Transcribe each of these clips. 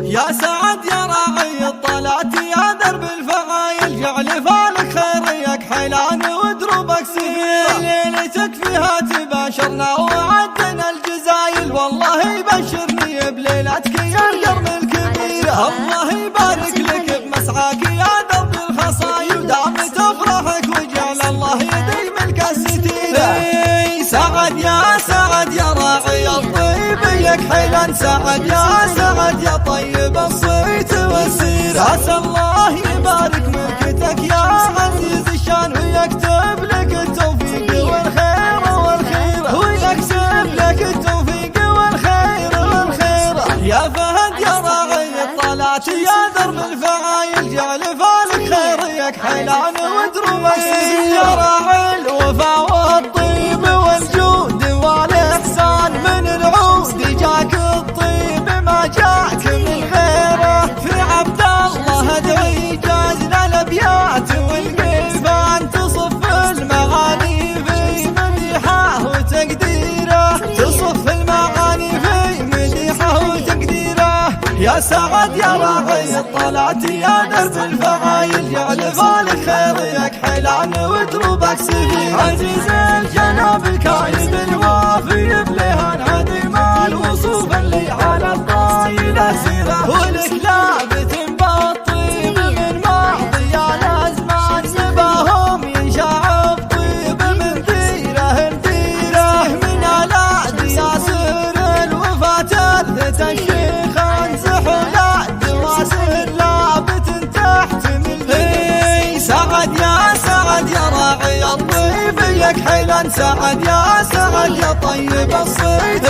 يا سعد يا راعي الطلات يا درب الفعايل، جعل فالك خيريك حيلان ودروبك سفير. ليلتك فيها تباشرنا وعدنا الجزايل، والله يبشرني بليلتك يا القرن الكبير. الله يبارك لك بمسعاك يا درب الخصايل، دام تفرحك وجعل الله يديم لك الستير. سعد يا سعد يا راعي الطيب يك حيلا، سعد يا سعد يا طيب الصيت والسير. عسى الله يبارك ملكتك يا عزيز الشان، ويكتب لك التوفيق والخير والخير، ويكتب لك التوفيق والخير والخير. يا فهد يا راعي الطلات يا درب الفعايل، جعل فالك خيريك حيلان ودروبك سفير. يا راعي الوفا والطيب والجود والاحسان، من العود جاك الطيب ما جاك من غيره. في عبد الله ادعي جازنا الابيات والقلبان، تصف المعاني في مديحه وتقديره، تصف المعاني في مديحه وتقديره. يا سعد يا راعي الطلات يا درب الفعايل، جعل فالك خيريك حيلان ودروبك سفير. عزيز الجناب الكايد الوافي بليهان، عديم الوصوف اللي على الطايله سيره، ولك لابت بالطيب من ماضي الازمان، نباهم ينشع الطيب من ديره لديره. من الاد ياسر الوفاه اثنت الشيخ انزحوا دواسر لابت تحتمل. سعد يا سعد يا راعي الطيب يك حيلا، سعد يا سعد يا طيب الصيت.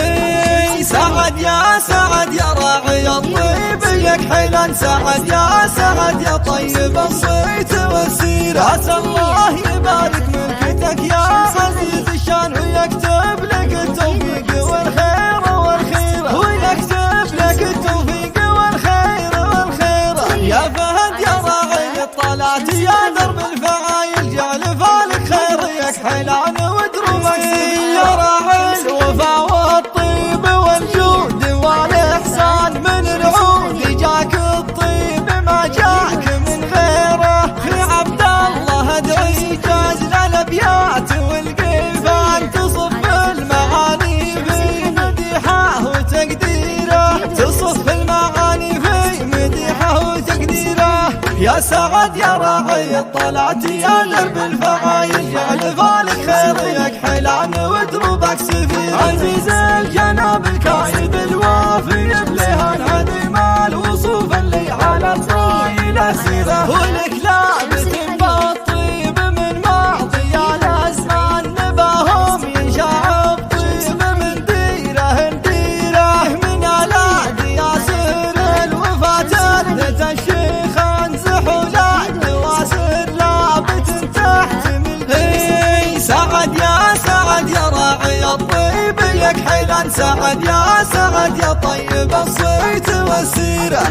سعد يا سعد يا راعي الطيب يك حيلا، سعد يا سعد يا طيب الصيت والسير. عسى الله يبارك ملكتك يا عزيز الشان، ويكتب لك التوفيق والخير والخير، ويكتب لك التوفيق والخير والخير. يا فهد يا راعي الطلات يا درب الفعايل، جعل فالك خيريك حيلان ودروبك سفير. يا راعي الوفا والطيب والجود والاحسان، من العود جاك الطيب ما جاك من غيره. في عبد الله ادعي جازنا الابيات والقلبان، تصف المعاني في مديحه وتقديره، تصف المعاني في مديحه وتقديره. يا سعد يا راعي الطلات يا درب الفعايل، جعل فالك خيريك حيلان ودروبك سفير. عزيز الجناب الكايد الوافي بليهان، عديم الوصوف اللي على الطايله سيره، ولك لابت بالطيب من ماضي الازمان، نباهم ينشع الطيب من ديره لديره. من الاد ياسر الوفاه اثنت الشيخ انزحوا دواسر لابت تحتمل. سعد يا سعد يا راعي الطيب يك حيلا، سعد يا سعد يا طيب الصيت والسيره.